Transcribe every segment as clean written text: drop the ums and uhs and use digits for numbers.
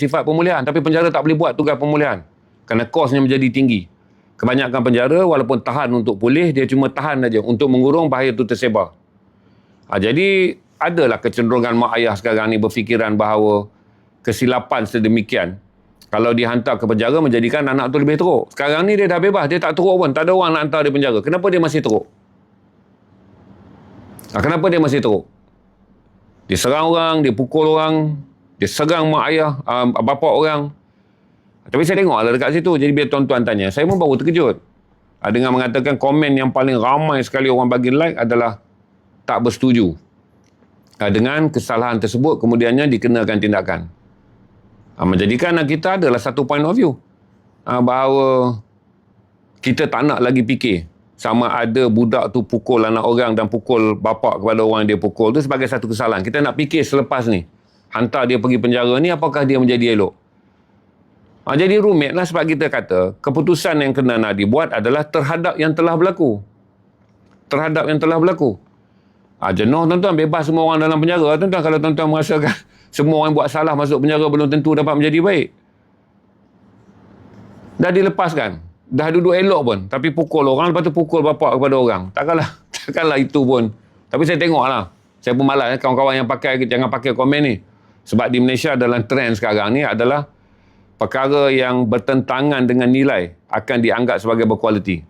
sifat pemulihan, tapi penjara tak boleh buat tugas pemulihan kerana kosnya menjadi tinggi. Kebanyakan penjara walaupun tahan untuk pulih, dia cuma tahan saja untuk mengurung bahaya itu tersebar. Jadi adalah kecenderungan mak ayah sekarang ni berfikiran bahawa kesilapan sedemikian kalau dihantar ke penjara menjadikan anak tu lebih teruk. Sekarang ni dia dah bebas, dia tak teruk pun, tak ada orang nak hantar dia penjara. Kenapa dia masih teruk? Kenapa dia masih teruk? Dia serang orang, dia pukul orang, dia serang mak ayah, bapa orang. Tapi saya tengoklah dekat situ. Jadi biar tuan-tuan tanya, saya pun baru terkejut. Dengan mengatakan komen yang paling ramai sekali orang bagi like adalah tak bersetuju dengan kesalahan tersebut, kemudiannya dikenakan tindakan. Menjadikan kita adalah satu point of view bahawa kita tak nak lagi fikir sama ada budak tu pukul anak orang dan pukul bapa kepada orang yang dia pukul tu sebagai satu kesalahan. Kita nak fikir selepas ni, hantar dia pergi penjara ni, apakah dia menjadi elok? Jadi rumit lah sebab kita kata keputusan yang kena nak dibuat adalah terhadap yang telah berlaku. Terhadap yang telah berlaku. Jenuh tuan-tuan, bebas semua orang dalam penjara. Tuan-tuan, kalau tuan-tuan merasakan semua orang buat salah masuk penjara belum tentu dapat menjadi baik. Dah dilepaskan. Dah duduk elok pun. Tapi pukul orang, lepas tu pukul bapa kepada orang. Takkanlah itu pun. Tapi saya tengoklah. Saya pun malas kawan-kawan yang jangan pakai komen ni. Sebab di Malaysia dalam trend sekarang ni adalah perkara yang bertentangan dengan nilai akan dianggap sebagai berkualiti.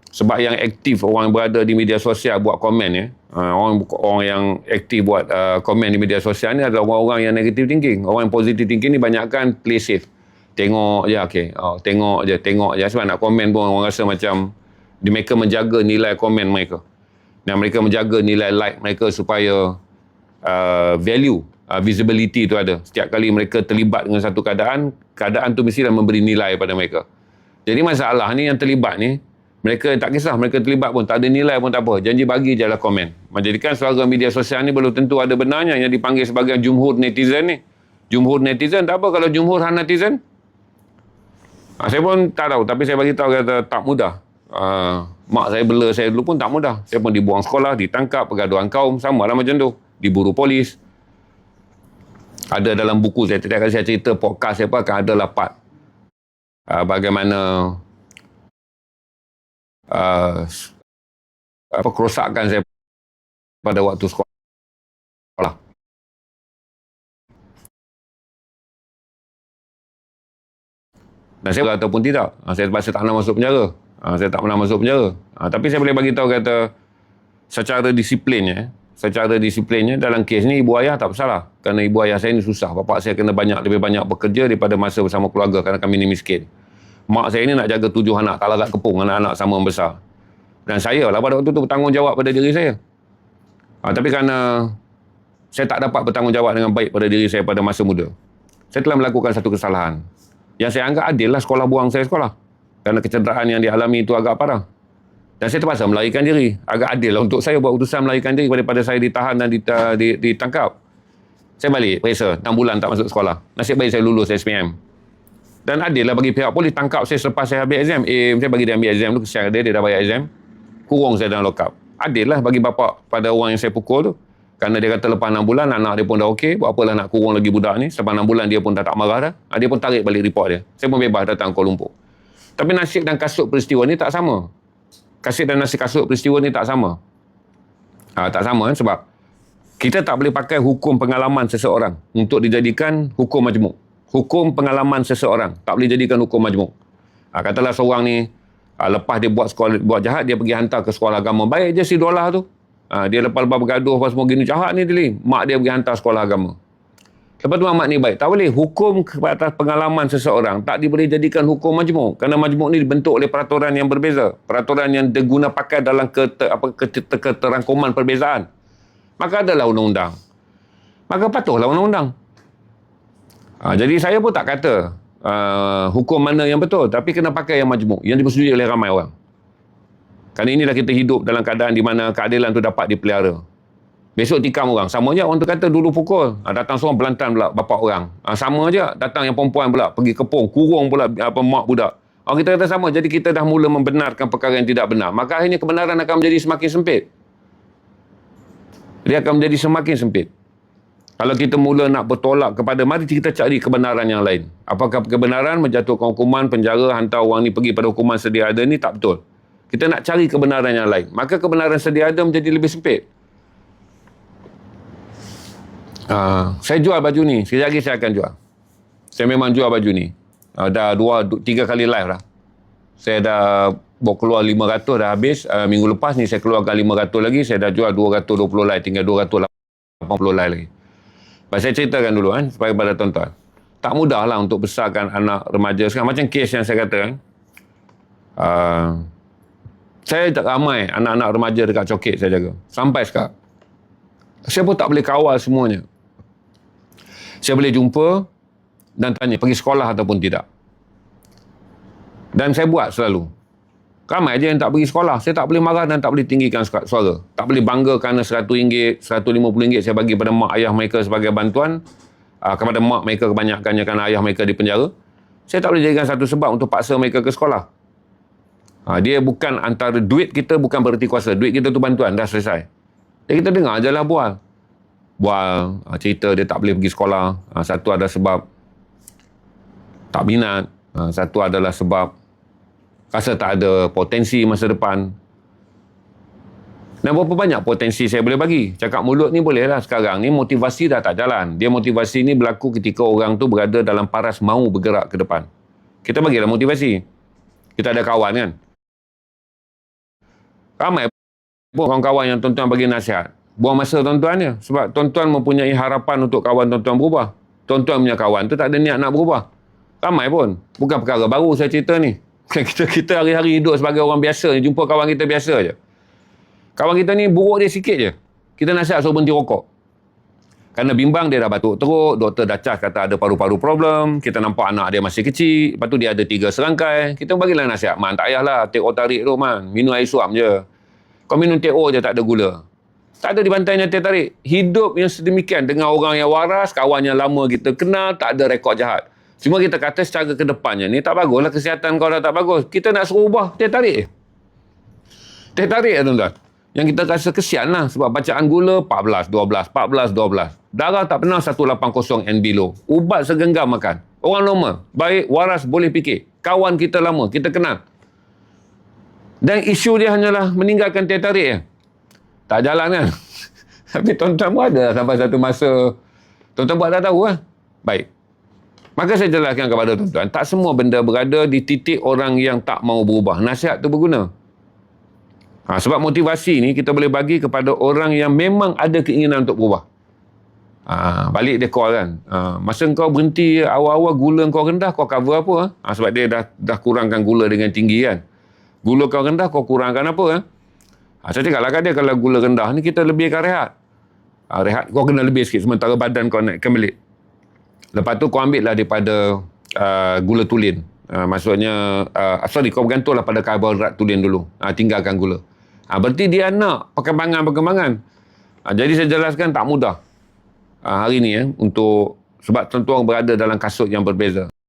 Sebab yang aktif orang yang berada di media sosial buat komen ya. Orang yang aktif buat komen di media sosial ni adalah orang-orang yang negative thinking. Orang yang positive thinking ni banyakkan play safe. Tengok je, okey. Tengok je. Sebab nak komen pun orang rasa macam mereka menjaga nilai komen mereka. Dan mereka menjaga nilai like mereka supaya value, visibility tu ada. Setiap kali mereka terlibat dengan satu keadaan tu mestilah memberi nilai pada mereka. Jadi masalah ni yang terlibat ni, mereka tak kisah, mereka terlibat pun, tak ada nilai pun tak apa. Janji bagi je lah komen. Menjadikan suara media sosial ni belum tentu ada benarnya yang dipanggil sebagai jumhur netizen ni. Jumhur netizen, tak apa kalau jumhur netizen. Saya pun tak tahu, tapi saya bagi tahu kata tak mudah. Mak saya bela saya dulu pun tak mudah. Saya pun dibuang sekolah, ditangkap, pergaduhan kaum, sama lah macam tu. Diburu polis. Ada dalam buku saya, setiap kali saya cerita podcast saya pun akan ada part. Bagaimana kerosakan saya pada waktu sekolah. Dan saya ataupun tidak. Saya terpaksa tak nak masuk penjara. Saya tak pernah masuk penjara. Tapi saya boleh bagi tahu kata secara disiplinnya dalam kes ni ibu ayah tak bersalah. Kerana ibu ayah saya ni susah. Bapa saya kena lebih banyak bekerja daripada masa bersama keluarga kerana kami ni miskin. Mak saya ni nak jaga 7 anak, tak larat kepung, anak-anak sama besar. Dan saya lah pada waktu tu bertanggungjawab pada diri saya. Tapi kerana saya tak dapat bertanggungjawab dengan baik pada diri saya pada masa muda, saya telah melakukan satu kesalahan. Yang saya anggap adil lah sekolah buang saya sekolah. Kerana kecederaan yang dialami itu agak parah. Dan saya terpaksa melarikan diri. Agak adil lah untuk saya buat keputusan melarikan diri daripada saya ditahan dan ditangkap. Saya balik periksa, 6 bulan tak masuk sekolah. Nasib baik saya lulus SPM. Dan adil lah bagi pihak polis tangkap saya selepas saya habis exam. Saya bagi dia ambil exam tu, kesian dia dah bayar exam. Kurung saya dalam lock up. Adil lah bagi bapa pada orang yang saya pukul tu. Kerana dia kata lepas 6 bulan, anak dia pun dah okey. Buat apalah nak kurung lagi budak ni. Selepas 6 bulan dia pun dah tak marah dah. Dia pun tarik balik report dia. Saya pun bebas datang Kuala Lumpur. Tapi nasib dan kasut peristiwa ni tak sama. Kasut dan nasib kasut peristiwa ni tak sama. Tak sama kan? Sebab kita tak boleh pakai hukum pengalaman seseorang untuk dijadikan hukum majmuk. Hukum pengalaman seseorang tak boleh jadikan hukum majmuk. Katalah seorang ni lepas dia buat jahat, dia pergi hantar ke sekolah agama. Baik je si Dolah tu. Dia lepas-lepas bergaduh apa semua gini jahat ni dia. Mak dia pergi hantar sekolah agama. Lepas tu mak ni baik. Tak boleh. Hukum atas pengalaman seseorang tak boleh jadikan hukum majmuk. Kerana majmuk ni dibentuk oleh peraturan yang berbeza. Peraturan yang diguna pakai dalam keterangkuman perbezaan. Maka adalah undang-undang. Maka patuhlah undang-undang. Jadi saya pun tak kata hukum mana yang betul. Tapi kena pakai yang majmuk. Yang dipersetujui oleh ramai orang. Kerana inilah kita hidup dalam keadaan di mana keadilan tu dapat dipelihara. Besok tikam orang. Sama je orang tu kata dulu pukul. Datang seorang belantan pula bapak orang. Sama je datang yang perempuan pula. Pergi kepung. Kurung pula mak budak. Kita kata sama. Jadi kita dah mula membenarkan perkara yang tidak benar. Maka akhirnya kebenaran akan menjadi semakin sempit. Dia akan menjadi semakin sempit. Kalau kita mula nak bertolak kepada, mari kita cari kebenaran yang lain. Apakah kebenaran menjatuhkan hukuman penjara, hantar orang ni pergi pada hukuman sedia ada ni? Tak betul. Kita nak cari kebenaran yang lain. Maka kebenaran sedia ada menjadi lebih sempit. Saya jual baju ni. Sekejap lagi saya akan jual. Saya memang jual baju ni. Dah 3 kali live dah. Saya dah bawa keluar 500 dah habis. Minggu lepas ni saya keluarkan 500 lagi. Saya dah jual 220 live. Tinggal 280 live lagi. Saya ceritakan dulu supaya pada tuan-tuan. Tak mudah lah untuk besarkan anak remaja sekarang. Macam kes yang saya kata saya ramai anak-anak remaja dekat Coket saya jaga. Sampai sekarang. Saya pun tak boleh kawal semuanya. Saya boleh jumpa dan tanya pergi sekolah ataupun tidak. Dan saya buat selalu. Ramai je yang tak pergi sekolah. Saya tak boleh marah dan tak boleh tinggikan suara. Tak boleh bangga kerana RM100, RM150 saya bagi pada mak ayah mereka sebagai bantuan. Kepada mak mereka kebanyakannya kerana ayah mereka di penjara. Saya tak boleh jadikan satu sebab untuk paksa mereka ke sekolah. Dia bukan antara duit kita bukan bererti kuasa. Duit kita tu bantuan. Dah selesai. Jadi kita dengar je lah bual. Cerita dia tak boleh pergi sekolah. Satu ada sebab tak minat. Satu adalah sebab rasa tak ada potensi masa depan. Dan berapa banyak potensi saya boleh bagi? Cakap mulut ni boleh lah. Sekarang ni motivasi dah tak jalan. Dia motivasi ni berlaku ketika orang tu berada dalam paras mau bergerak ke depan. Kita bagilah motivasi. Kita ada kawan kan. Ramai pun kawan-kawan yang tuan-tuan bagi nasihat. Buang masa tuan-tuan je. Sebab tuan-tuan mempunyai harapan untuk kawan tuan-tuan berubah. Tuan-tuan punya kawan tu tak ada niat nak berubah. Ramai pun. Bukan perkara baru saya cerita ni. Kita hari-hari hidup sebagai orang biasa ni. Jumpa kawan kita biasa je. Kawan kita ni buruk dia sikit je. Kita nasihat suruh berhenti rokok. Kerana bimbang dia dah batuk teruk. Doktor dah cas kata ada paru-paru problem. Kita nampak anak dia masih kecil. Lepas tu dia ada 3 serangkai. Kita bagilah nasihat. Man tak payahlah. Take tarik tu man. Minum air suam je. Kau minum teh je tak ada gula. Tak ada dibantainya teh tarik. Hidup yang sedemikian dengan orang yang waras, kawan yang lama kita kenal, tak ada rekod jahat. Cuma kita kata secara kedepannya ni tak baguslah kesihatan kau dah tak bagus. Kita nak suruh ubah teh tarik. Teh tarik tuan-tuan. Yang kita rasa kesian lah sebab bacaan gula 14, 12, 14, 12. Darah tak pernah 180 and below. Ubat segenggam makan. Orang normal, baik, waras, boleh fikir. Kawan kita lama, kita kenal. Dan isu dia hanyalah meninggalkan teh tarik je. Tak jalan kan? Tapi tuan-tuan pun ada sampai satu masa. Tuan-tuan buat tak tahu lah. Baik. Maka saya jelaskan kepada tuan-tuan. Tak semua benda berada di titik orang yang tak mau berubah. Nasihat tu berguna. Sebab motivasi ni kita boleh bagi kepada orang yang memang ada keinginan untuk berubah. Balik dia call kan. Masa kau berhenti awal-awal gula kau rendah, kau cover apa? Sebab dia dah kurangkan gula dengan tinggi kan. Gula kau rendah, kau kurangkan apa? Saya cakap lah kat dia, kalau gula rendah ni kita lebihkan rehat. Rehat kau kena lebih sikit sementara badan kau naikkan balik. Lepas tu kau ambil lah daripada gula tulen. Maksudnya kau bergantunglah pada karbohidrat tulen dulu. Tinggalkan gula. Berarti dia nak perkembangan. Jadi saya jelaskan tak mudah hari ni untuk sebab tuan-tuan berada dalam kasut yang berbeza.